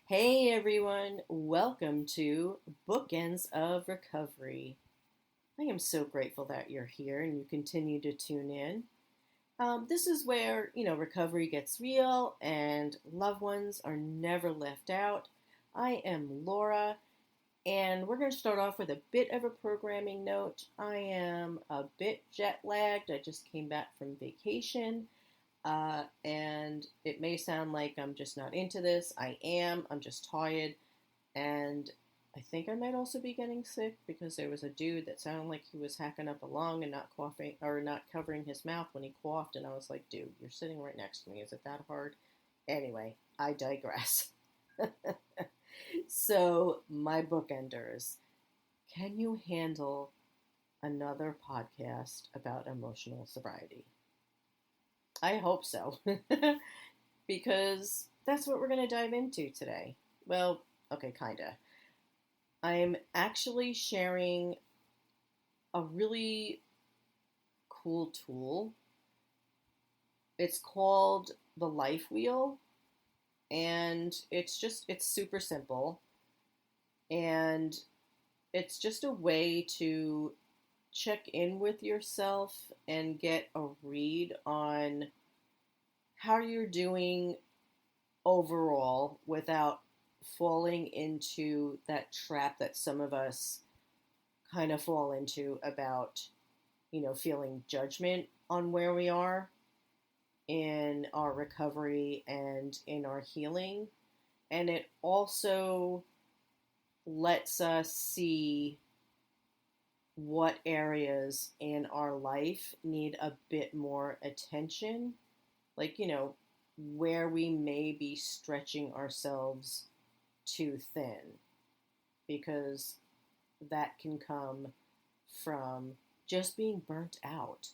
Hey everyone, welcome to Bookends of Recovery. I am so grateful that you're here and you continue to tune in. This is where, recovery gets real and loved ones are never left out. I am Laura, and we're going to start off with a bit of a programming note. I am a bit jet lagged. I just came back from vacation. And it may sound like I'm just not into this. I am. I'm just tired. And I think I might also be getting sick because there was a dude that sounded like he was hacking up a lung and not coughing or not covering his mouth when he coughed. And I was like, dude, you're sitting right next to me. Is it that hard? Anyway, I digress. So, my bookenders, can you handle another podcast about emotional sobriety? I hope so. Because that's what we're going to dive into today. Well, okay, kinda. I'm actually sharing a really cool tool. It's called the Life Wheel, and it's super simple, and it's just a way to check in with yourself and get a read on how you're doing overall without falling into that trap that some of us kind of fall into about, feeling judgment on where we are in our recovery and in our healing. And it also lets us see what areas in our life need a bit more attention. Like, where we may be stretching ourselves too thin, because that can come from just being burnt out.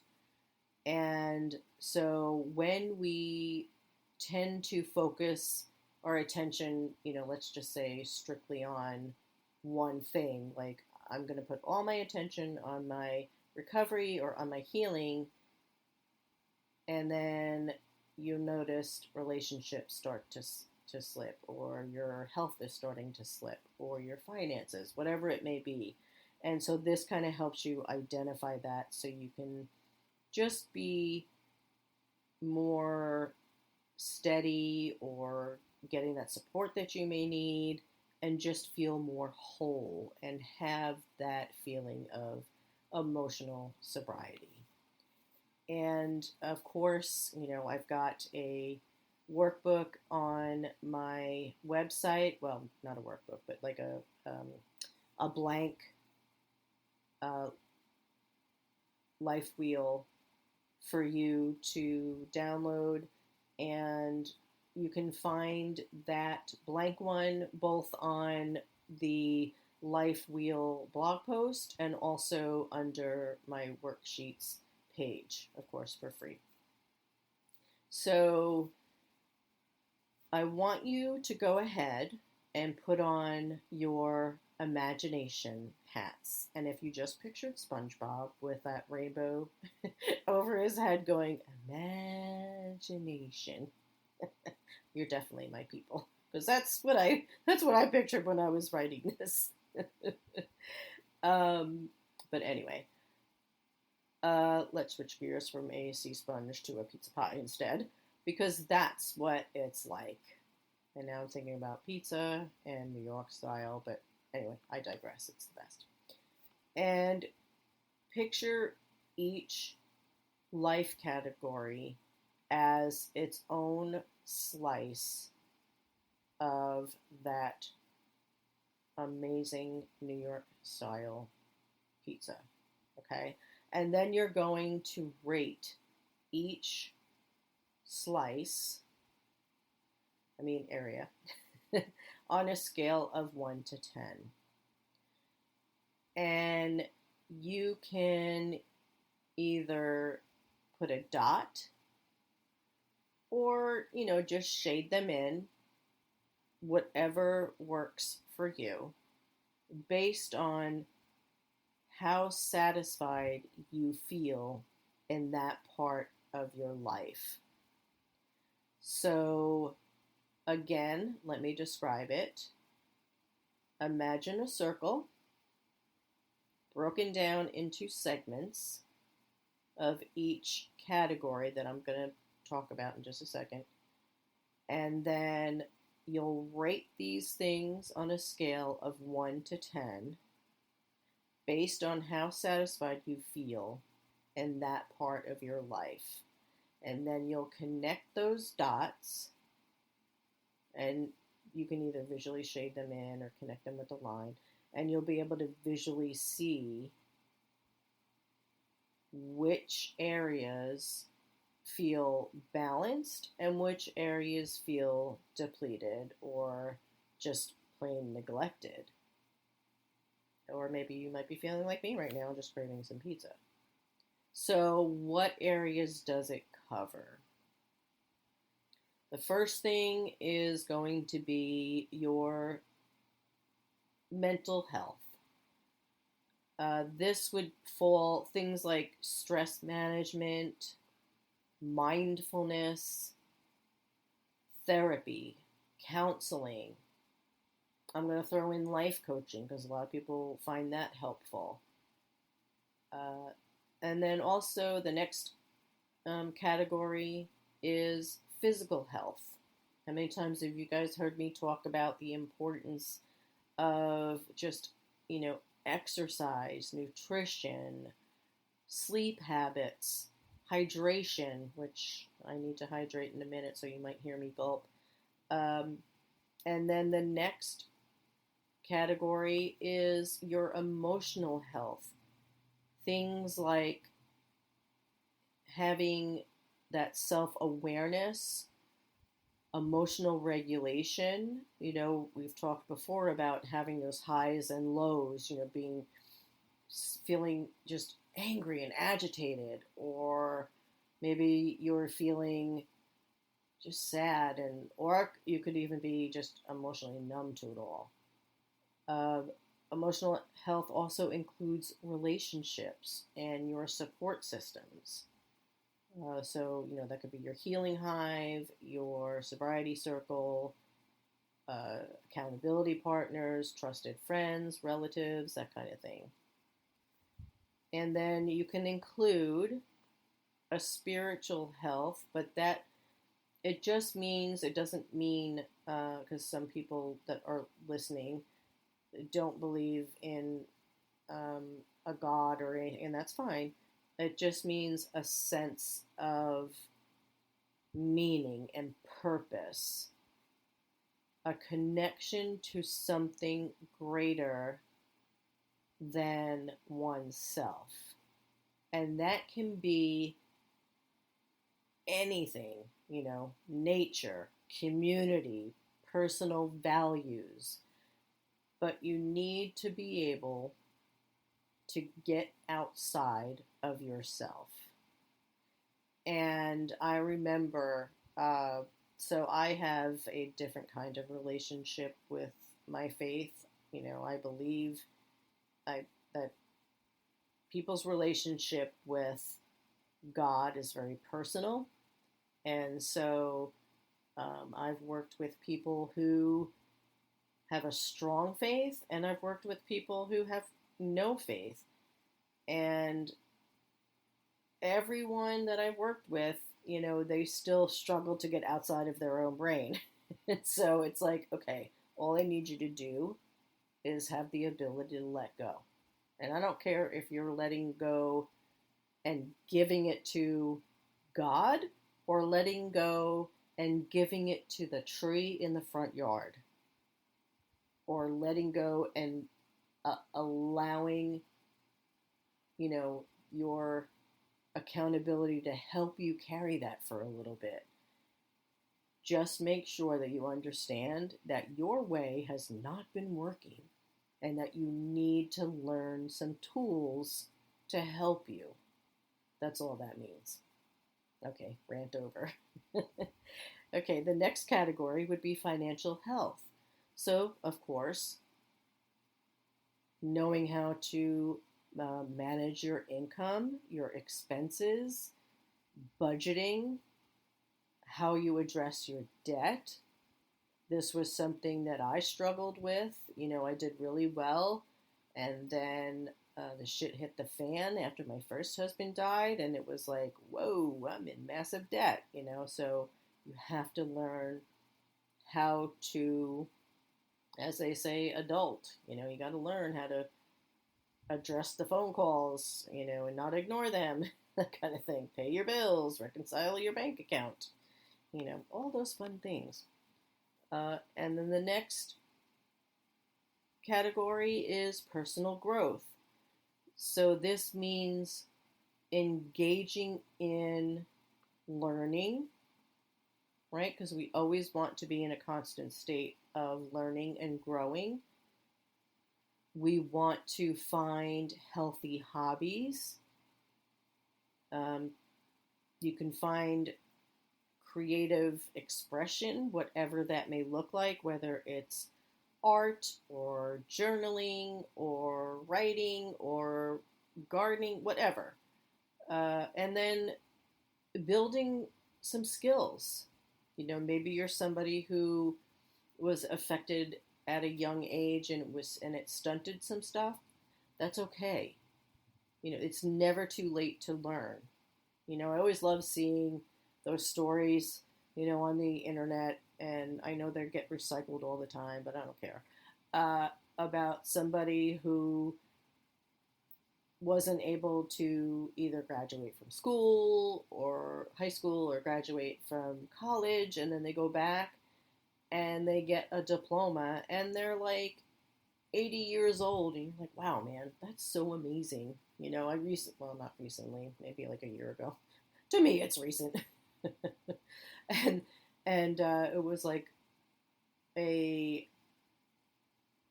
And so when we tend to focus our attention, let's just say strictly on one thing, like I'm going to put all my attention on my recovery or on my healing, and then you noticed relationships start to slip, or your health is starting to slip, or your finances, whatever it may be. And so this kind of helps you identify that so you can just be more steady or getting that support that you may need and just feel more whole and have that feeling of emotional sobriety. And of course, I've got a workbook on my website. Well, not a workbook, but like a blank uh, life wheel for you to download. And you can find that blank one both on the Life Wheel blog post and also under my worksheets page, of course, for free. So I want you to go ahead and put on your imagination hats. And if you just pictured SpongeBob with that rainbow over his head going, imagination, you're definitely my people. Because that's what I pictured when I was writing this. But anyway, let's switch gears from a sea sponge to a pizza pie instead, because that's what it's like. And now I'm thinking about pizza and New York style, but anyway, I digress. It's the best. And picture each life category as its own slice of that amazing New York style pizza. Okay? And then you're going to rate each slice, area, on a scale of 1 to 10. And you can either put a dot or, just shade them in, whatever works for you, based on how satisfied you feel in that part of your life. So Again, let me describe it. Imagine a circle broken down into segments of each category that I'm going to talk about in just a second. And then you'll rate these things on a scale of 1 to 10 based on how satisfied you feel in that part of your life. And then you'll connect those dots, and you can either visually shade them in or connect them with a line, and you'll be able to visually see which areas feel balanced and which areas feel depleted or just plain neglected. Or maybe you might be feeling like me right now, just craving some pizza. So, what areas does it cover? The first thing is going to be your mental health. This would fall things like stress management, mindfulness, therapy, counseling. I'm going to throw in life coaching because a lot of people find that helpful. And then also the next category is physical health. How many times have you guys heard me talk about the importance of just, exercise, nutrition, sleep habits, hydration, which I need to hydrate in a minute, so you might hear me gulp. And then the next category is your emotional health. Things like having that self-awareness, emotional regulation. We've talked before about having those highs and lows, feeling just angry and agitated, or maybe you're feeling just sad, or you could even be just emotionally numb to it all. Emotional health also includes relationships and your support systems. So, that could be your healing hive, your sobriety circle, accountability partners, trusted friends, relatives, that kind of thing. And then you can include a spiritual health, but that it doesn't mean, because some people that are listening don't believe in a God or anything, and that's fine. It just means a sense of meaning and purpose, a connection to something greater than oneself. And that can be anything, nature, community, personal values. But you need to be able to get outside of yourself. And I remember, so I have a different kind of relationship with my faith. I believe that people's relationship with God is very personal. And so I've worked with people who have a strong faith, and I've worked with people who have no faith. And everyone that I've worked with, they still struggle to get outside of their own brain. And so it's like, okay, all I need you to do is have the ability to let go. And I don't care if you're letting go and giving it to God, or letting go and giving it to the tree in the front yard, or letting go and allowing, your accountability to help you carry that for a little bit. Just make sure that you understand that your way has not been working and that you need to learn some tools to help you. That's all that means. Okay, rant over. Okay, the next category would be financial health. So, of course, knowing how to manage your income, your expenses, budgeting, how you address your debt, This was something that I struggled with. I did really well, and then the shit hit the fan after my first husband died, and it was like, whoa, I'm in massive debt. So you have to learn how to, as they say, adult. You got to learn how to address the phone calls, and not ignore them, that kind of thing. Pay your bills, reconcile your bank account, all those fun things. And then the next category is personal growth. So this means engaging in learning, right? Because we always want to be in a constant state of learning and growing. We want to find healthy hobbies. You can find creative expression, whatever that may look like, whether it's art or journaling or writing or gardening, whatever. And then building some skills. Maybe you're somebody who was affected at a young age and it stunted some stuff. That's okay. It's never too late to learn. I always love seeing those stories, on the internet, and I know they get recycled all the time, but I don't care. About somebody who wasn't able to either graduate from school or high school or graduate from college, and then they go back and they get a diploma and they're like 80 years old, and you're like, wow, man, that's so amazing. Well, not recently, maybe like a year ago. To me, it's recent. and it was like a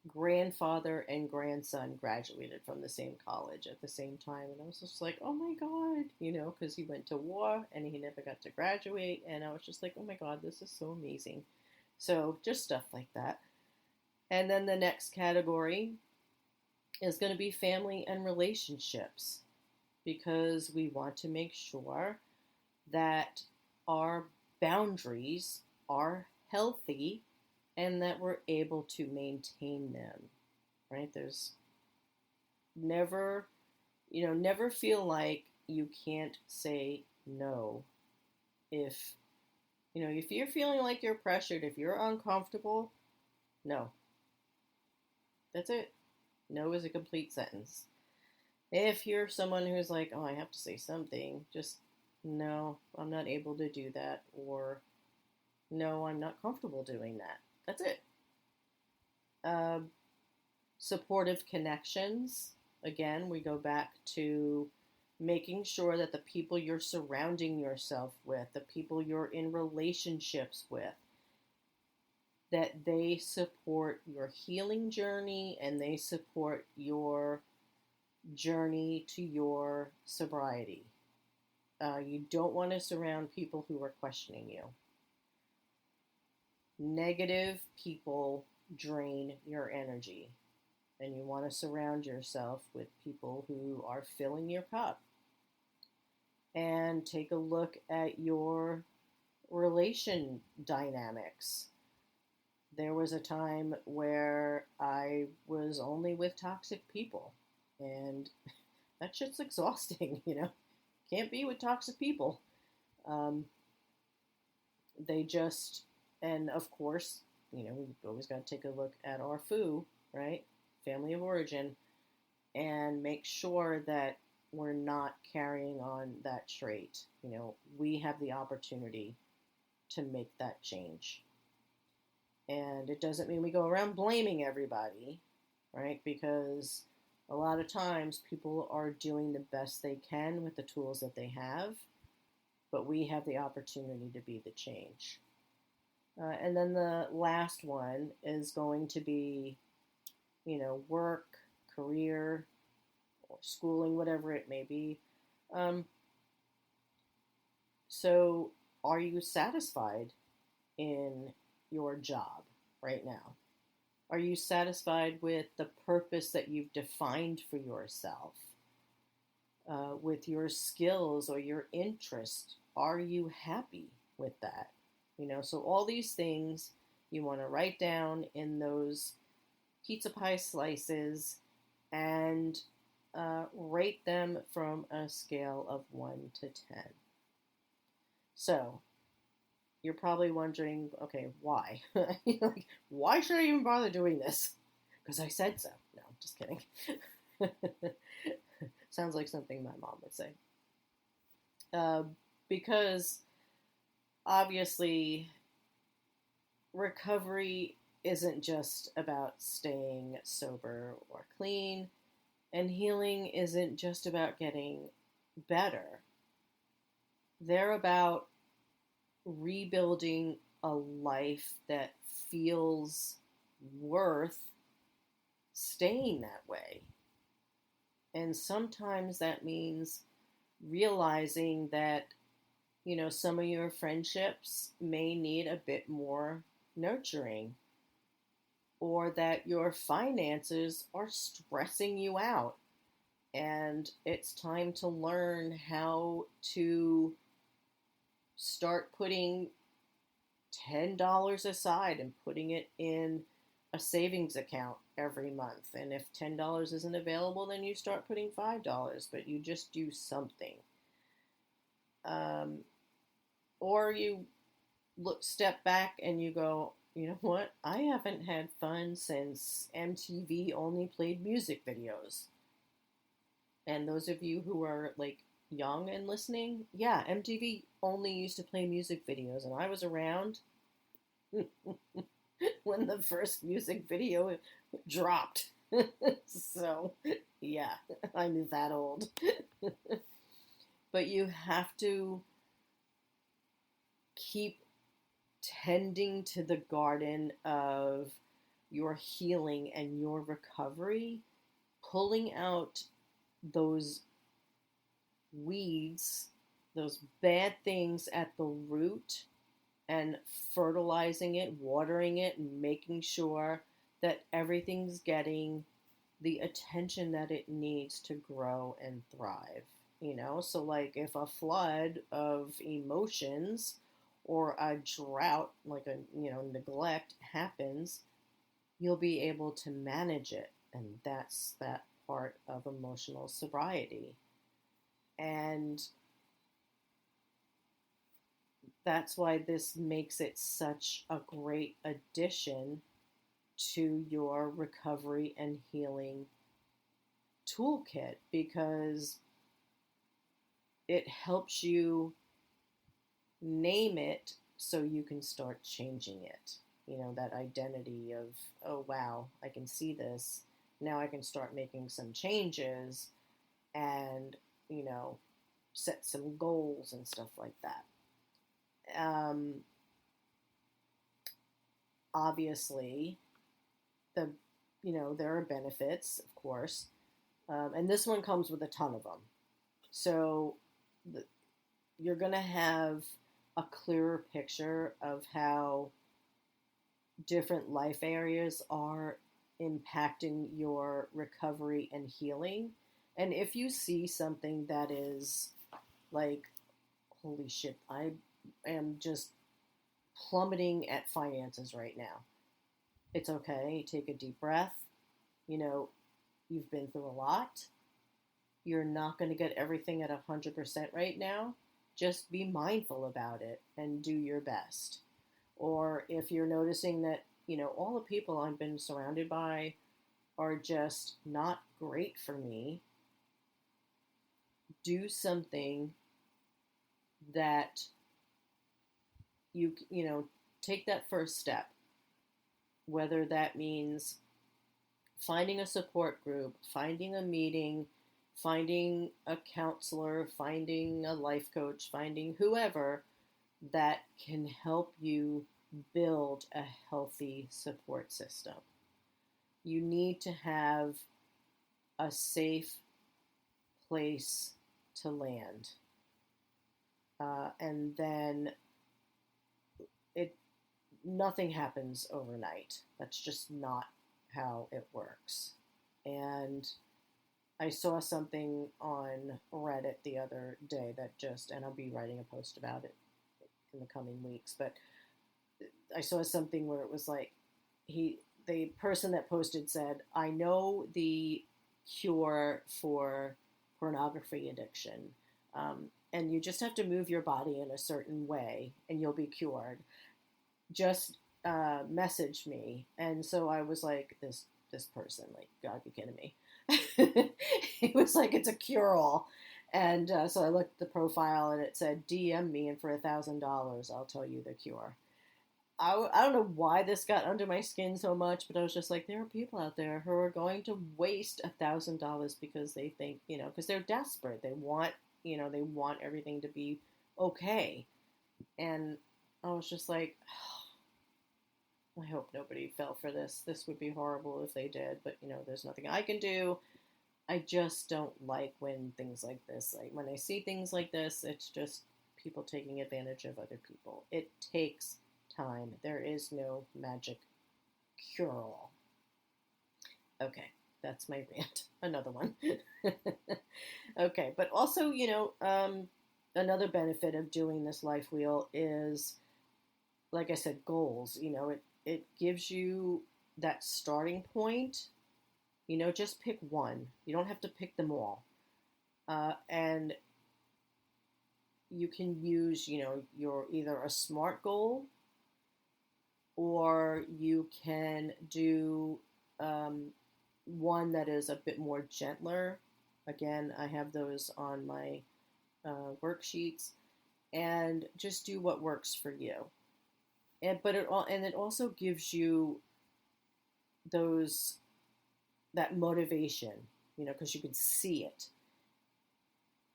grandfather and grandson graduated from the same college at the same time, and I was just like, oh my god, because he went to war and he never got to graduate, and I was just like, oh my god, this is so amazing. So just stuff like that. And then the next category is going to be family and relationships, because we want to make sure that our boundaries are healthy and that we're able to maintain them, right? There's never feel like you can't say no. If you're feeling like you're pressured, if you're uncomfortable, no. That's it. No is a complete sentence. If you're someone who's like, oh, I have to say something, just no, I'm not able to do that, or no, I'm not comfortable doing that. That's it. Uh, Supportive connections. Again, we go back to making sure that the people you're surrounding yourself with, the people you're in relationships with, that they support your healing journey and they support your journey to your sobriety. You don't want to surround people who are questioning you. Negative people drain your energy, and you want to surround yourself with people who are filling your cup. And take a look at your relation dynamics. There was a time where I was only with toxic people, and that shit's exhausting. Can't be with toxic people. Um, they just, and of course, we've always got to take a look at our FOO, right? Family of origin, and make sure that we're not carrying on that trait. We have the opportunity to make that change. And it doesn't mean we go around blaming everybody, right? Because a lot of times people are doing the best they can with the tools that they have, but we have the opportunity to be the change. And then the last one is going to be, work, career, or schooling, whatever it may be. So are you satisfied in your job right now? Are you satisfied with the purpose that you've defined for yourself? With your skills or your interest? Are you happy with that? So all these things You want to write down in those pizza pie slices and rate them from a scale of 1 to 10. So, you're probably wondering, okay, why? Like, why should I even bother doing this? Because I said so. No, just kidding. Sounds like something my mom would say. Uh, because obviously, recovery isn't just about staying sober or clean, and healing isn't just about getting better. They're about rebuilding a life that feels worth staying that way. And sometimes that means realizing that, some of your friendships may need a bit more nurturing, or that your finances are stressing you out. And it's time to learn how to start putting $10 aside and putting it in a savings account every month. And if $10 isn't available, then you start putting $5, but you just do something. Um, or you step back and you go, you know what? I haven't had fun since MTV only played music videos. And those of you who are like young and listening, yeah, MTV only used to play music videos, and I was around when the first music video dropped. So, yeah, I'm that old. But you have to keep tending to the garden of your healing and your recovery, pulling out those weeds, those bad things at the root, and fertilizing it, watering it, and making sure that everything's getting the attention that it needs to grow and thrive. So like if a flood of emotions or a drought, like a neglect happens, you'll be able to manage it, and that's that part of emotional sobriety. And that's why this makes it such a great addition to your recovery and healing toolkit, because it helps you name it so you can start changing it. That identity of, oh wow, I can see this. Now I can start making some changes and, set some goals and stuff like that. Obviously, the there are benefits, of course, and this one comes with a ton of them. So the, you're going to have a clearer picture of how different life areas are impacting your recovery and healing. And if you see something that is like, holy shit, I am just plummeting at finances right now, it's okay. Take a deep breath. You've been through a lot. You're not going to get everything at 100% right now. Just be mindful about it and do your best. Or if you're noticing that, all the people I've been surrounded by are just not great for me, do something that take that first step. Whether that means finding a support group, finding a meeting, finding a counselor, finding a life coach, finding whoever that can help you build a healthy support system. You need to have a safe place to land. And then nothing happens overnight. That's just not how it works. And I saw something on Reddit the other day and I'll be writing a post about it in the coming weeks, but I saw something where it was like, the person that posted said, I know the cure for pornography addiction. And you just have to move your body in a certain way and you'll be cured. Just message me. And so I was like, this person, like, God, you kidding me? It was like, it's a cure all. And so I looked at the profile and it said, DM me, and for $1,000, I'll tell you the cure. I don't know why this got under my skin so much, but I was just like, there are people out there who are going to waste $1,000 because they think, because they're desperate. They want everything to be okay. And I was just like, I hope nobody fell for this. This would be horrible if they did, but there's nothing I can do. I just don't like when things like this, like when I see things like this, it's just people taking advantage of other people. It takes time. There is no magic cure-all. Okay, that's my rant. Another one. Okay, but also, another benefit of doing this life wheel is, like I said, goals. It gives you that starting point. Just pick one. You don't have to pick them all. And you can use, your either a SMART goal, or you can do one that is a bit more gentler. Again, I have those on my worksheets, and just do what works for you. It also gives you that motivation, because you can see it.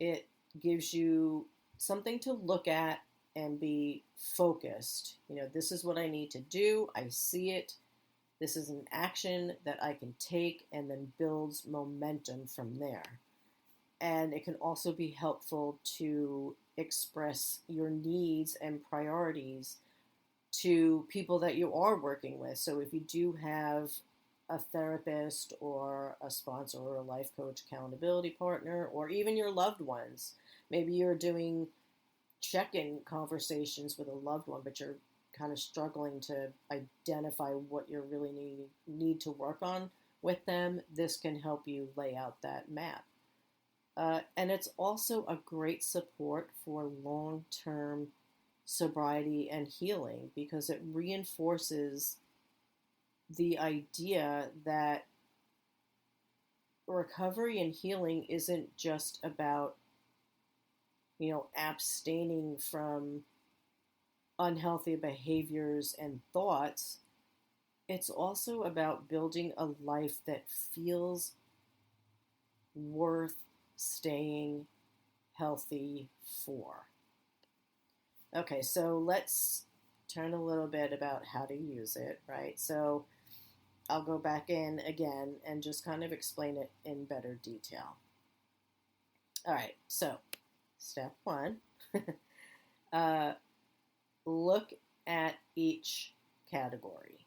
It gives you something to look at and be focused. This is what I need to do. I see it. This is an action that I can take, and then builds momentum from there. And it can also be helpful to express your needs and priorities to people that you are working with. So if you do have a therapist or a sponsor or a life coach, accountability partner, or even your loved ones, maybe you're doing check-in conversations with a loved one, but you're kind of struggling to identify what you really need to work on with them. This can help you lay out that map. And it's also a great support for long-term sobriety and healing, because it reinforces the idea that recovery and healing isn't just about, abstaining from unhealthy behaviors and thoughts. It's also about building a life that feels worth staying healthy for. Okay, so let's turn a little bit about how to use it, right? So I'll go back in again and just kind of explain it in better detail. All right, so step one, look at each category.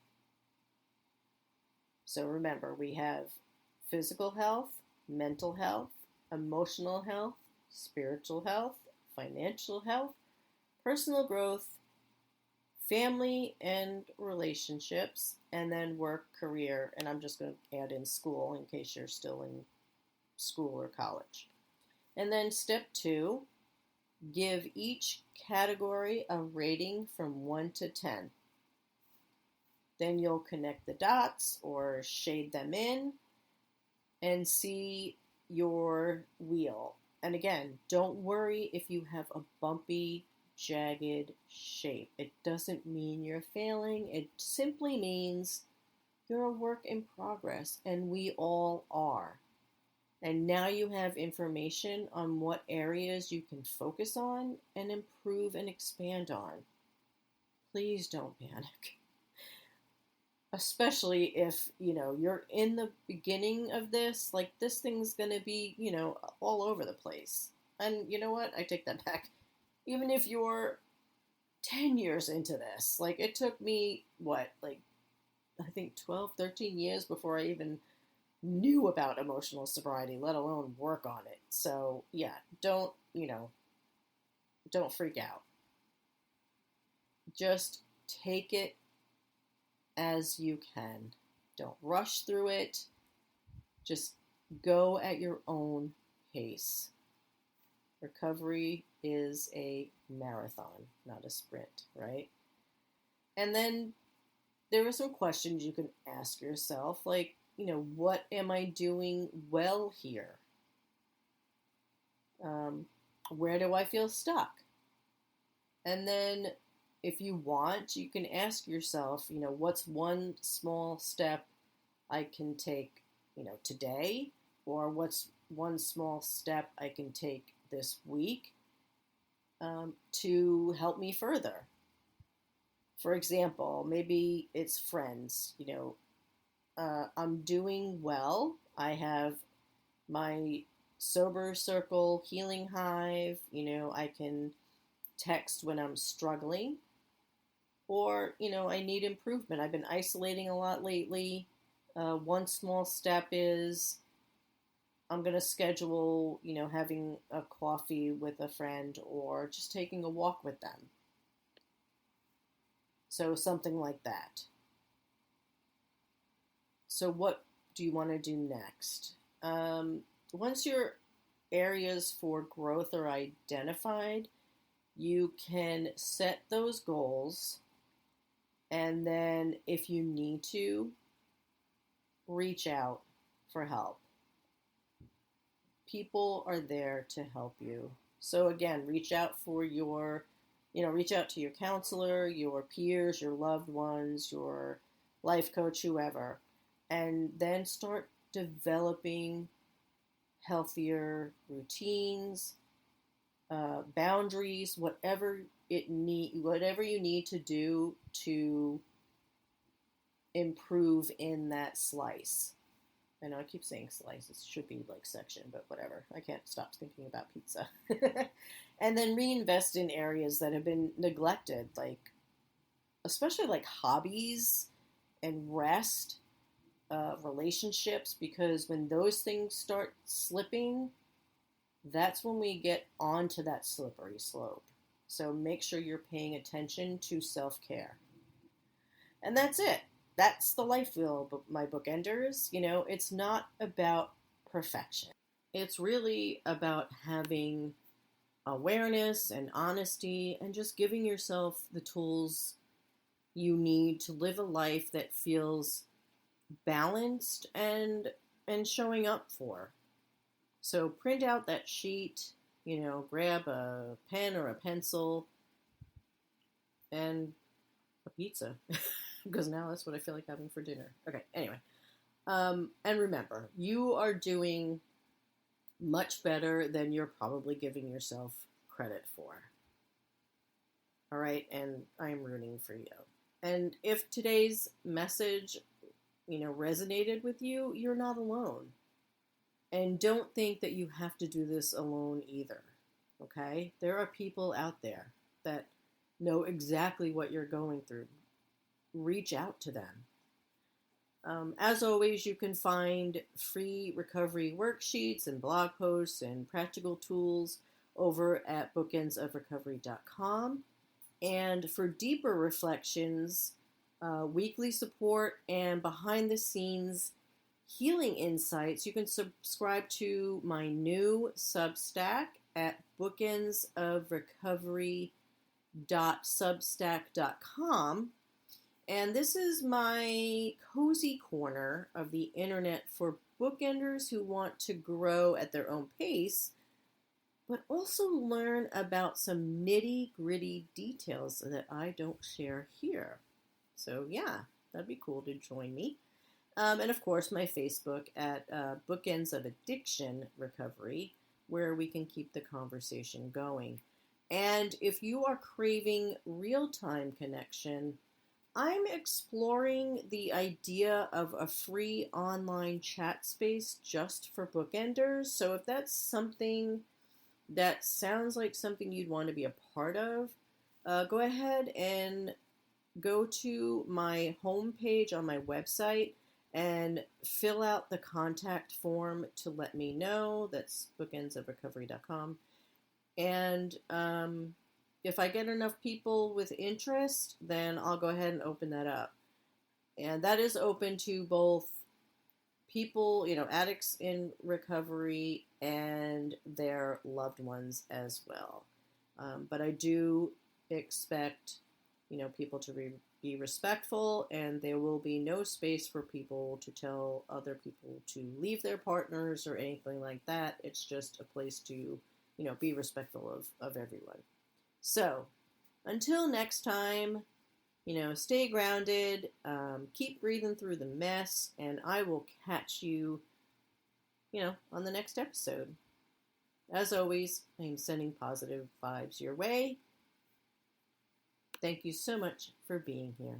So remember, we have physical health, mental health, emotional health, spiritual health, financial health, personal growth, family and relationships, and then work, career, and I'm just going to add in school in case you're still in school or college. And then step 2, give each category a rating from 1 to 10. Then you'll connect the dots or shade them in and see your wheel. And again, don't worry if you have a bumpy, jagged shape. It doesn't mean you're failing. It simply means you're a work in progress, and we all are. And now you have information on what areas you can focus on and improve and expand on. Please don't panic. Especially if, you're in the beginning of this, like this thing's going to be, all over the place. And you know what? I take that back. Even if you're 10 years into this, like it took me, I think 12, 13 years before I even knew about emotional sobriety, let alone work on it. So yeah, don't freak out. Just take it as you can. Don't rush through it. Just go at your own pace. Recovery is a marathon, not a sprint, right? And then there are some questions you can ask yourself, like, what am I doing well here? Where do I feel stuck? And then if you want, you can ask yourself, what's one small step I can take, today? Or what's one small step I can take this week to help me further? For example, maybe it's friends. I'm doing well. I have my sober circle healing hive. I can text when I'm struggling. Or, I need improvement. I've been isolating a lot lately. One small step is I'm going to schedule, having a coffee with a friend or just taking a walk with them. So something like that. So what do you want to do next? Once your areas for growth are identified, you can set those goals, and then if you need to, reach out for help. People are there to help you. So again, reach out to your counselor, your peers, your loved ones, your life coach, whoever, and then start developing healthier routines, boundaries, whatever you need to do to improve in that slice. I know I keep saying slice. It should be like section, but whatever. I can't stop thinking about pizza. And then reinvest in areas that have been neglected, especially like hobbies and rest, relationships, because when those things start slipping, that's when we get onto that slippery slope. So make sure you're paying attention to self-care. And that's it. That's the life wheel, my bookenders. It's not about perfection. It's really about having awareness and honesty and just giving yourself the tools you need to live a life that feels balanced and showing up for. So print out that sheet, grab a pen or a pencil and a pizza. Because now that's what I feel like having for dinner. Okay, anyway. And remember, you are doing much better than you're probably giving yourself credit for. All right, and I'm rooting for you. And if today's message, resonated with you, you're not alone. And don't think that you have to do this alone either. Okay? There are people out there that know exactly what you're going through. Reach out to them. As always, you can find free recovery worksheets and blog posts and practical tools over at bookendsofrecovery.com. And for deeper reflections, weekly support, and behind-the-scenes healing insights, you can subscribe to my new Substack at bookendsofrecovery.substack.com. And this is my cozy corner of the internet for bookenders who want to grow at their own pace, but also learn about some nitty-gritty details that I don't share here. So yeah, that'd be cool to join me. And of course, my Facebook at Bookends of Addiction Recovery, where we can keep the conversation going. And if you are craving real-time connection, I'm exploring the idea of a free online chat space just for bookenders. So if that's something that sounds like something you'd want to be a part of, go ahead and go to my homepage on my website and fill out the contact form to let me know. That's bookendsofrecovery.com. And if I get enough people with interest, then I'll go ahead and open that up. And that is open to both people, addicts in recovery and their loved ones as well. But I do expect, people to be respectful, and there will be no space for people to tell other people to leave their partners or anything like that. It's just a place to, be respectful of everyone. So, until next time, stay grounded, keep breathing through the mess, and I will catch you, on the next episode. As always, I'm sending positive vibes your way. Thank you so much for being here.